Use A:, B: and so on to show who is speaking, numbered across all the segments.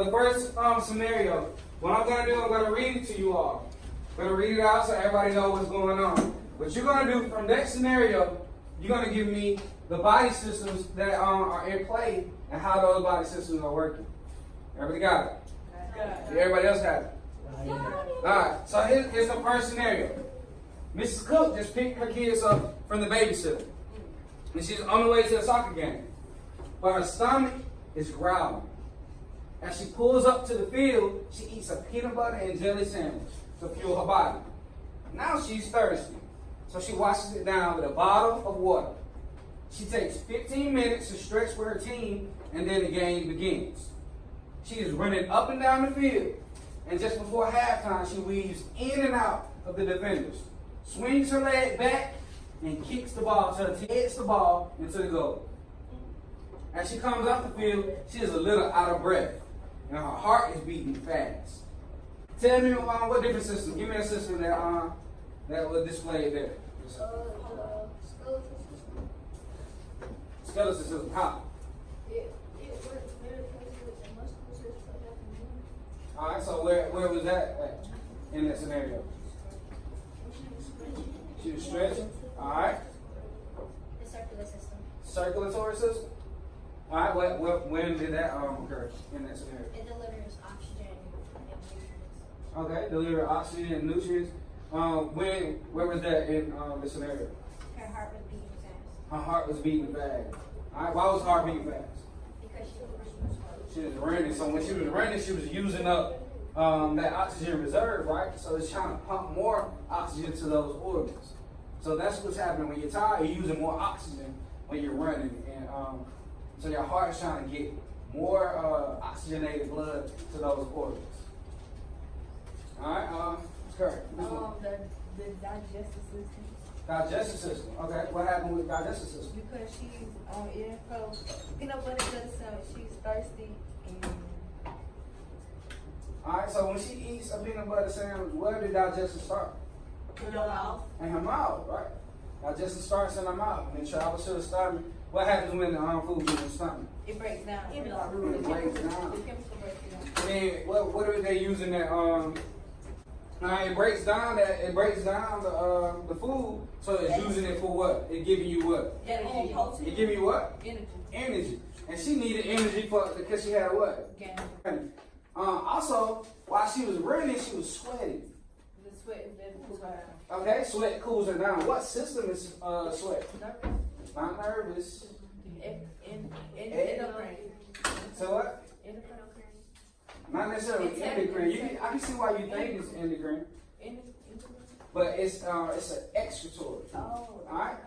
A: the first scenario, what I'm going to do, I'm going to read it to you all. I'm going to read it out so everybody knows what's going on. What you're going to do from that scenario, you're going to give me the body systems that are in play and how those body systems are working. Everybody got it? Yeah, everybody else got it? Alright, so here's the first scenario. Mrs. Cook just picked her kids up from the babysitter. And she's on the way to the soccer game. But her stomach is growling. As she pulls up to the field, she eats a peanut butter and jelly sandwich to fuel her body. Now she's thirsty, so she washes it down with a bottle of water. She takes 15 minutes to stretch with her team, and then the game begins. She is running up and down the field, and just before halftime, she weaves in and out of the defenders, swings her leg back, and kicks the ball to heads the ball into the goal. As she comes off the field, she is a little out of breath, and her heart is beating fast. Tell me what different system. Give me a system that was displayed there. Skeletal system. How? All right. So where was that at in that scenario? She was stretching. All right.
B: The circular system.
A: Circulatory system. All right. When did that occur in that scenario?
B: It delivers oxygen and nutrients.
A: Okay. Deliver oxygen and nutrients. Where was that in the scenario?
B: Her heart was beating fast.
A: Her heart was beating fast. All right. Why was her heart beating fast?
B: Because she was running.
A: She was running. So when she was running, she was using up that oxygen reserve, right? So it's trying to pump more oxygen to those organs. So that's what's happening when you're tired. You're using more oxygen when you're running, and so your heart is trying to get more oxygenated blood to those organs. All right, correct.
C: The digestive system.
A: Digestive system. Okay, what happened with the digestive system?
C: Because she's on info. Peanut butter jelly sandwich. She's thirsty and.
A: All right, so when she eats a peanut butter sandwich, where did digestion start?
C: In your mouth.
A: In her mouth, right? Digestion starts in her mouth and it travels to the stomach. What happens when the food gets in the stomach?
C: It breaks down.
A: It breaks down.
C: The chemical breaks down.
A: Then what are they using that it breaks down the food, so it's using it for what? It giving you what?
C: Energy.
A: It giving you what?
C: Energy.
A: Energy. And she needed energy because she had what?
C: Gain.
A: Also, while she was running, she was sweating.
C: The sweat is letting cool down.
A: Okay, sweat cools her down. What system is sweat?
C: Nervous.
A: Not nervous.
C: Endocrine.
A: So what?
C: Endocrine.
A: Not necessarily endocrine. I can see why you think it's endocrine, but it's an excretory.
C: Oh.
A: All right,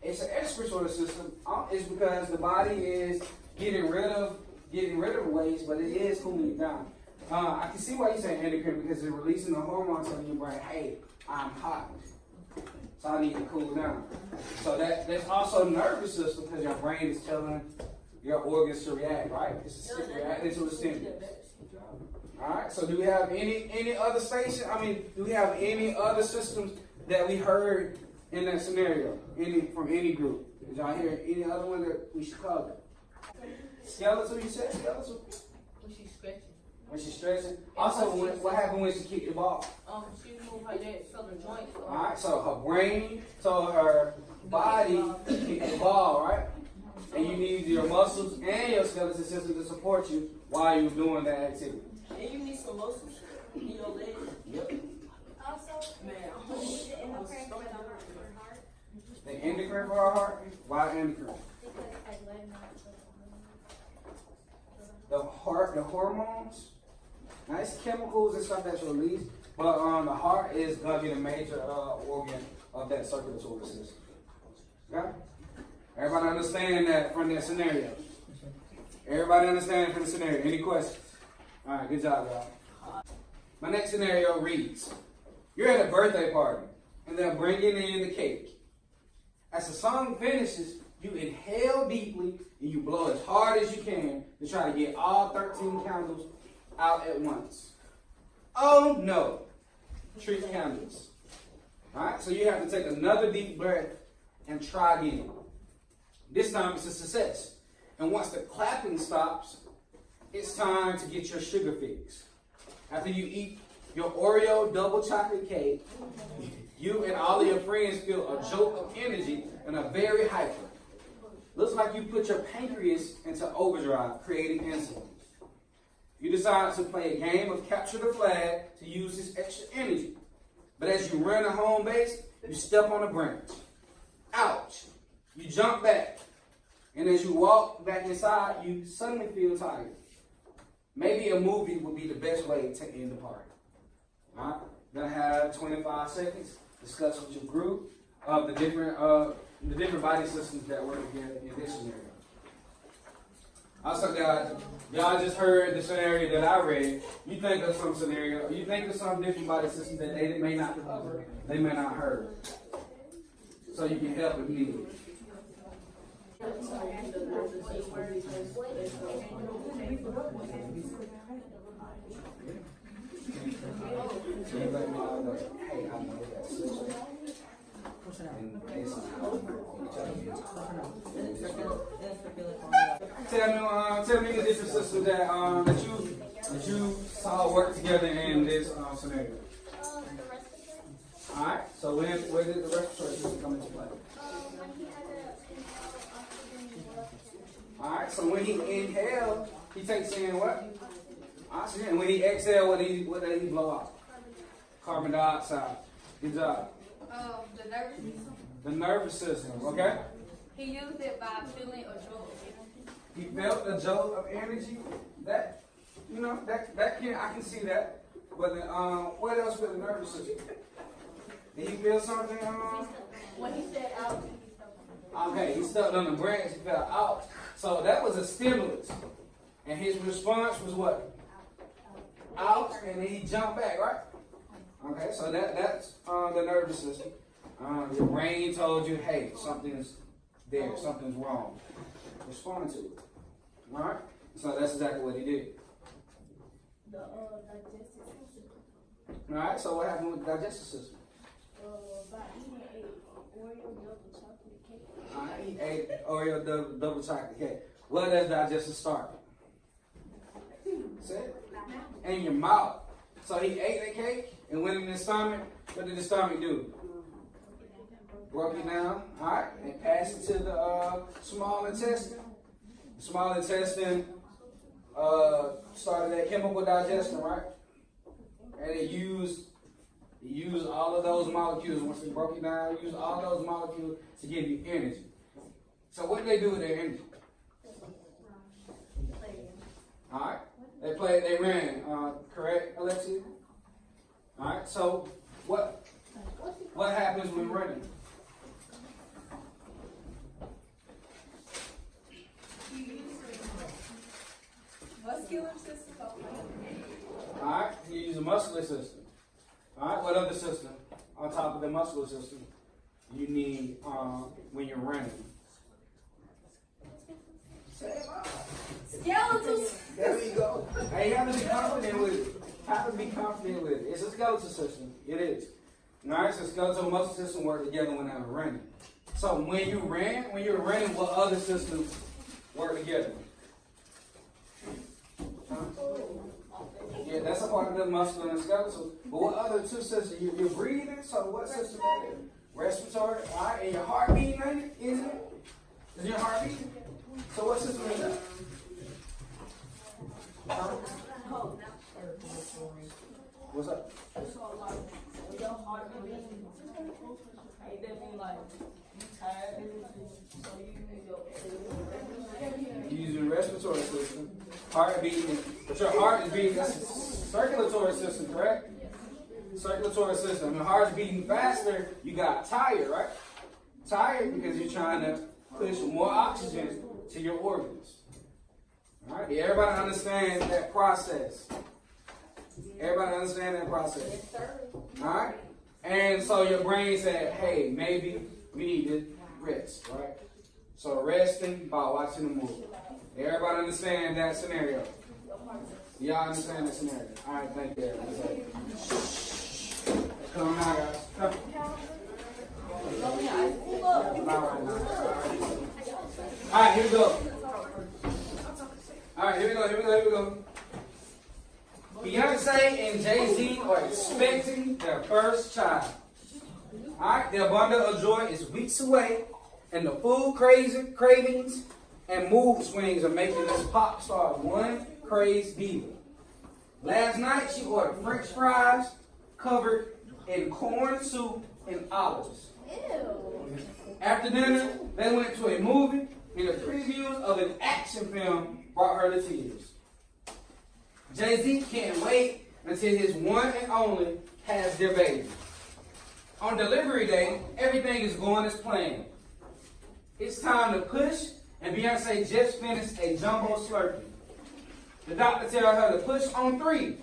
A: it's an excretory system. It's because the body is getting rid of waste, but it is cooling it down. I can see why you say endocrine because it's releasing the hormones in your brain. Hey, I'm hot, so I need to cool down. So that's also nervous system because your brain is telling your organs to react, right? It's reacting to a stimulus. All right. So do we have any other station? Do we have any other systems that we heard in that scenario? From any group? Did y'all hear any other one that we should call it? Skeletal, you said skeletal?
C: When she's stretching.
A: When she's stretching. Also, what happened when she kicked the ball?
C: She moved her legs so the joints.
A: Alright, so her brain, so her body kicked the ball, right? And you need your muscles and your skeletal system to support you while you're doing that activity.
C: And you need some muscles in your legs.
A: Yep.
B: Also,
C: Man,
B: the endocrine for the heart.
A: The endocrine for our heart? Why endocrine?
B: Because like letting out
A: The hormones, nice chemicals and stuff that's released, but the heart is gonna be the major organ of that circulatory system. Okay? Everybody understand that from that scenario? Everybody understand from the scenario? Any questions? All right, good job, y'all. My next scenario reads: you're at a birthday party, and they're bringing in the cake. As the song finishes, you inhale deeply and you blow as hard as you can to try to get all 13 candles out at once. Oh no! Treat candles. Alright, so you have to take another deep breath and try again. This time it's a success. And once the clapping stops, it's time to get your sugar fix. After you eat your Oreo double chocolate cake, you and all of your friends feel a jolt of energy and are very hyper. Looks like you put your pancreas into overdrive, creating insulin. You decide to play a game of capture the flag to use this extra energy. But as you run to home base, you step on a branch. Ouch! You jump back. And as you walk back inside, you suddenly feel tired. Maybe a movie would be the best way to end the party. Alright? You're gonna have 25 seconds. Discuss with your group of the different body systems that work together in this scenario. Also, guys, y'all just heard the scenario that I read. You think of some scenario, you think of some different body systems that they may not heard. So you can help if needed. So you let me know that, hey, I know that system. Tell me the different systems that you saw work together in this scenario.
B: The respiratory.
A: All right. So where did the respiratory system come into play?
B: When he had to inhale oxygen and blood.
A: All right. So when he inhaled, he takes in what? Oxygen. And when he exhaled, what did he blow out? Carbon dioxide. Good job.
C: The nervous system.
A: The nervous system. Okay.
C: He used it by feeling a jolt of energy.
A: He felt a jolt of energy. That I can see that. But what else with the nervous system? Did he feel something?
C: When he said out,
A: Okay, he stepped on the branch. He fell out. So that was a stimulus, and his response was what? Out, and then he jumped back, right? Okay, so that's the nervous system. Your brain told you, hey, something's there, something's wrong. Respond to it. All right? So that's exactly what he did.
B: The digestive system.
A: All right, so what happened with the digestive system?
B: By eating a Oreo double chocolate cake.
A: All right, he ate Oreo double chocolate cake. Where does digestion start? See? In your mouth. So he ate the cake and went in his stomach. What did the stomach do? Broke it down, all right, and passed it to the small intestine. The small intestine started that chemical digestion, right? And it used all of those molecules. Once it broke it down, it used all those molecules to give you energy. So what did they do with their energy? All right, they ran. Correct, Alexia? All right. So what happens when running?
C: muscular system.
A: All right, you use a muscular system. All right, what other system on top of the muscular system you need when you're running?
C: Skeletal.
A: There you go. Hey, you have to be confident with it. Have to be confident with it. It's a skeletal system. It is. All right, so skeletal and muscle system work together when I'm running. So when you're running, what other systems work together? Yeah, that's a part of the muscular and skeletal. But what other two systems? You're breathing, so what system that is? Respiratory, all right, and your heart beating, isn't it? Is your heart beating? So what system is that? What's up? You use your respiratory system, heart beating, but your heart is beating, that's circulatory system, correct? Circulatory system. Your heart's beating faster, you got tired, right? Tired because you're trying to push more oxygen to your organs. All right, everybody understand that process? Everybody understand that process? All right? And so your brain said, hey, maybe we need to rest, right? So resting by watching a movie. Everybody understand that scenario? Y'all understand that scenario? All right, thank you. Come on now, guys. Come. All right, here we go. All right. Alright, here we go. Beyonce and Jay-Z are expecting their first child. Alright, their bundle of joy is weeks away, and the food cravings and mood swings are making this pop star one crazed diva. Last night, she ordered French fries covered in corn soup and olives.
B: Ew.
A: After dinner, they went to a movie, and the previews of an action film brought her to tears. Jay-Z can't wait until his one and only has their baby. On delivery day, everything is going as planned. It's time to push, and Beyonce just finished a jumbo Slurpee. The doctor tells her to push on 3.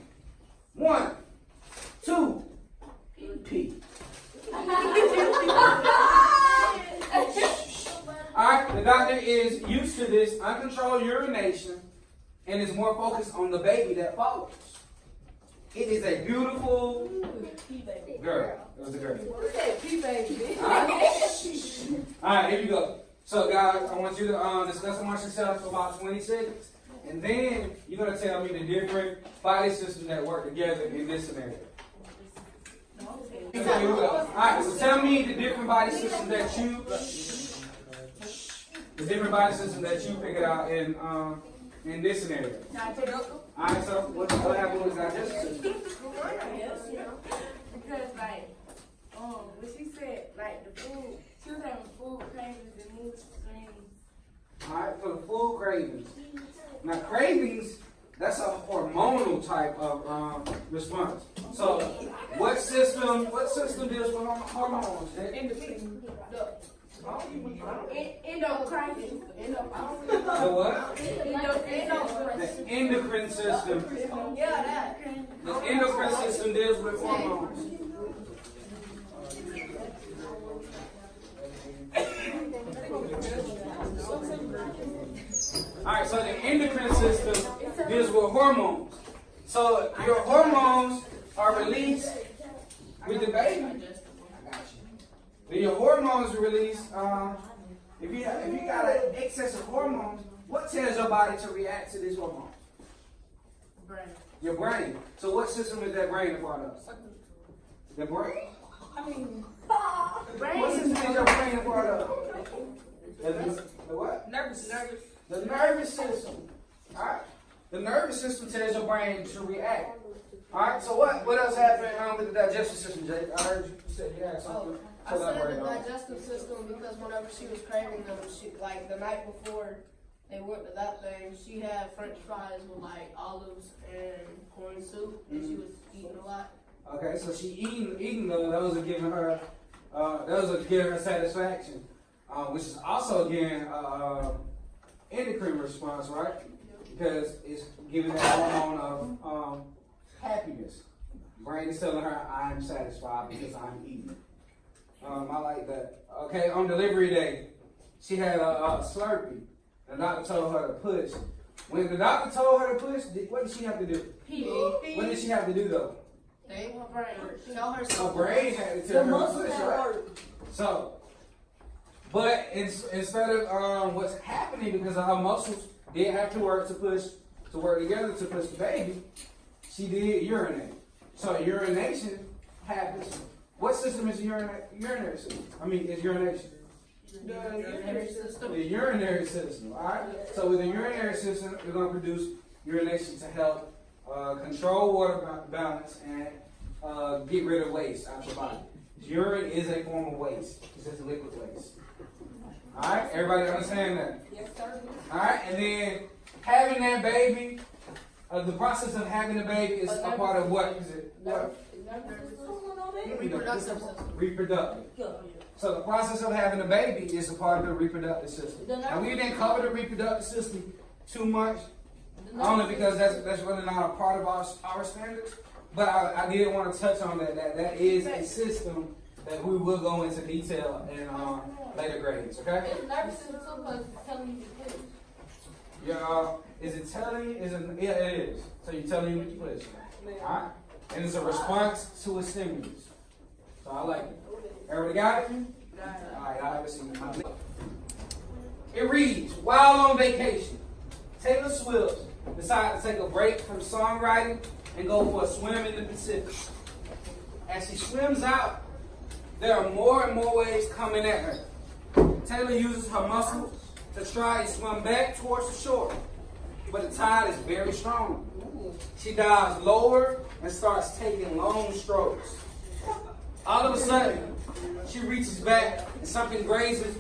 A: 1, 2, pee. Alright, the doctor is used to this uncontrolled urination and is more focused on the baby that follows. It is a beautiful girl. It was a girl. Alright, here you go. So guys, I want you to discuss amongst yourselves for about 20 seconds. And then you're going to tell me the different body systems that work together in this scenario. So here we go. Alright, so tell me the different body systems that you figured out in this scenario. Alright, so what happened with digestive system?
D: Because when she said the food, she was having food cravings and mood swings.
A: Alright, for the food cravings. Now cravings, that's a hormonal type of response. So what system deals with hormones?
D: Endocrine.
A: The what? The endocrine system. The endocrine system deals with hormones. Alright, so the endocrine system deals with hormones. So your hormones are released with the baby. I got you. When your hormones are released, if you got an excess of hormones, what tells your body to react to these hormones?
D: Brain.
A: Your brain. So what system is that brain a part of? The brain? What system is your brain a part of? The what?
D: Nervous.
A: The nervous system. Alright? The nervous system tells your brain to react. Alright, so what else happened with the digestive system, Jay? I heard you said you had something to
E: I said
A: elaborate
E: the
A: on.
E: digestive system because whenever she was craving them, the night before they went to that thing, she had French fries with olives and corn soup, and she was eating a lot.
A: Okay, so she eating those are giving her satisfaction, which is also again endocrine response, right? Because it's giving that hormone of happiness. Brain is telling her, "I'm satisfied because I'm eating." I like that. Okay, on delivery day, she had a Slurpee. The doctor told her to push. When the doctor told her to push, what did she have to do?
E: Pee.
A: What did she have to do though?
E: They her brain. Tell her
A: Her
E: something.
A: brain had to tell her to push, right? So, but instead of what's happening because of her muscles did have to work together to push the baby, she did urinate. So urination happens. What system is urinary system? Is urination?
E: The urinary system.
A: The urinary system, alright? So with the urinary system, we're going to produce urination to help control water balance and get rid of waste out your body. Urine is a form of waste. It's just liquid waste. Alright? Everybody understand that?
D: Yes, sir.
A: Alright? And then having that baby, the process of having a baby is a part of what? Is it what?
E: Reproductive system.
A: Reproductive. So the process of having a baby is a part of the reproductive system. Now we didn't cover the reproductive system too much, only because that's really not a part of our standards. But I did want to touch on that. That is a system that we will go into detail in later grades. Okay?
D: It's nervous system too because it's telling you to push.
A: Yeah. Is it telling you? Yeah, it is. So you're telling you to push. All right. And it's a response to a stimulus. So I like it. Everybody got it? All right, I haven't seen it. It reads, while on vacation, Taylor Swift decides to take a break from songwriting and go for a swim in the Pacific. As she swims out, there are more and more waves coming at her. Taylor uses her muscles to try and swim back towards the shore, but the tide is very strong. She dives lower and starts taking long strokes. All of a sudden, she reaches back and something grazes.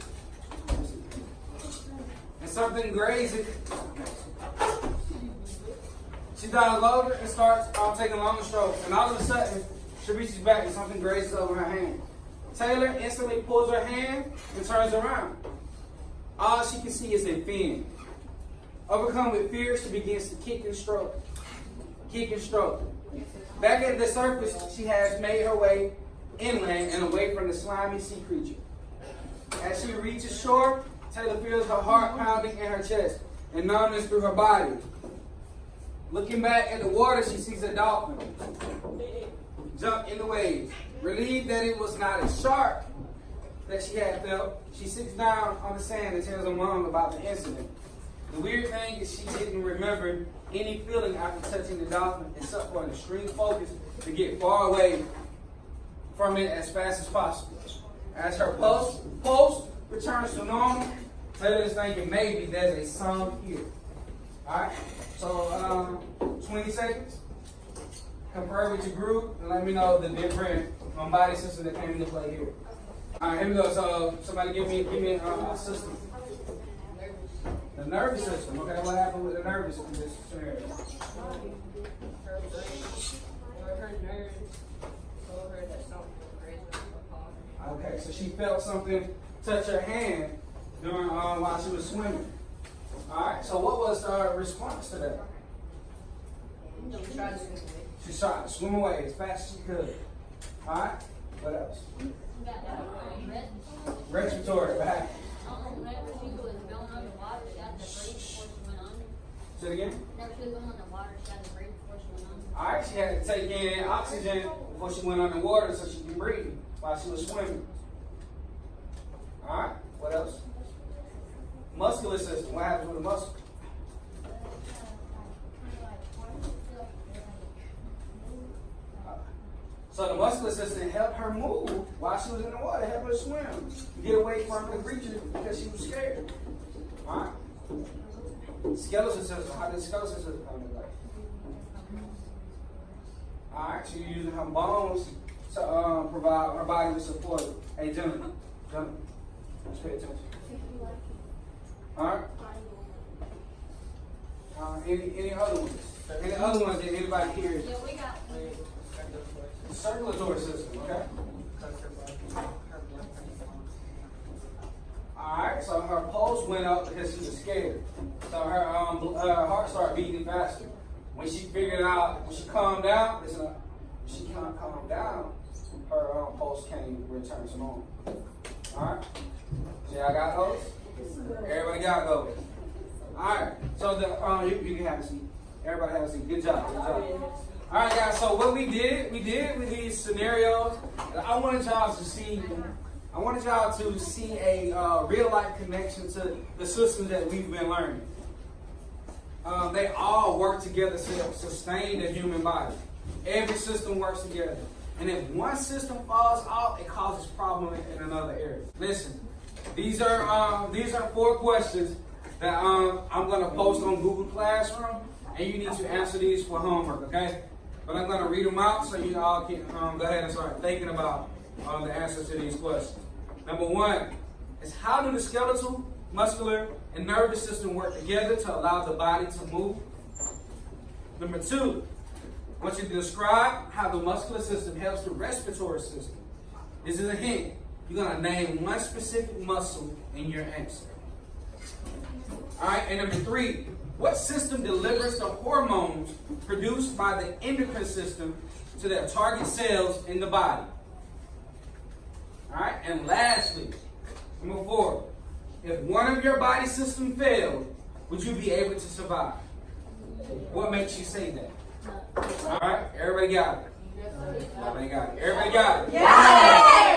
A: She dives lower and starts taking long strokes. And all of a sudden, she reaches back and something grazes over her hand. Taylor instantly pulls her hand and turns around. All she can see is a fin. Overcome with fear, she begins to kick and stroke. Back at the surface, she has made her way inland and away from the slimy sea creature. As she reaches shore, Taylor feels her heart pounding in her chest and numbness through her body. Looking back at the water, she sees a dolphin jump in the waves. Relieved that it was not a shark that she had felt, she sits down on the sand and tells her mom about the incident. The weird thing is she didn't remember any feeling after touching the dolphin except for an extreme focus to get far away from it as fast as possible. As her pulse returns to normal, Taylor is thinking maybe there's a song here. Alright, so 20 seconds. Confer with your group and let me know the different body system that came into play here. Alright, here we go. So somebody give me a system. The nervous system. Okay, what happened with the nervous in this scenario?
E: Her nerves told her that something was raising her heart.
A: Okay, so she felt something touch her hand during while she was swimming. Alright, so what was her response to that?
E: She tried to swim away.
A: She tried to swim away as fast as she could. Alright, what else? Respiratory, back. Say it again? Alright, she had to take in oxygen before she went underwater so she could breathe while she was swimming. Alright, what else? Muscular system. What happens with the muscle? So the muscular system helped her move while she was in the water, helped her swim, get away from the creature because she was scared. Alright? Skeletal system. How did the skeletal system come into play? Alright, she's using her bones to provide her body with support. Hey, gentlemen, let's pay attention. Alright? Any other ones? Any other ones that anybody here?
B: Yeah, we got
A: Circulatory system, okay? Alright, so her pulse went up because she was scared. So her heart started beating faster. When she figured out, when she calmed down, her pulse came return to normal. Alright? See, I got those? Everybody got those. Alright, so you can have a seat. Everybody have a seat. Good job. Alright guys, so what we did with these scenarios, I wanted y'all to see a real life connection to the systems that we've been learning. They all work together to sustain the human body. Every system works together. And if one system falls off, it causes problems in another area. Listen, these are 4 questions that I'm going to post on Google Classroom, and you need to answer these for homework, okay? But I'm going to read them out so you all can go ahead and start thinking about the answers to these questions. Number 1 is, how do the skeletal, muscular, and nervous system work together to allow the body to move? Number 2, I want you to describe how the muscular system helps the respiratory system. This is a hint. You're going to name one specific muscle in your answer. All right, and number 3, what system delivers the hormones produced by the endocrine system to their target cells in the body? All right, and lastly, number 4, if one of your body systems failed, would you be able to survive? What makes you say that? All right, everybody got it. Everybody got it. Everybody got it.
C: Yeah!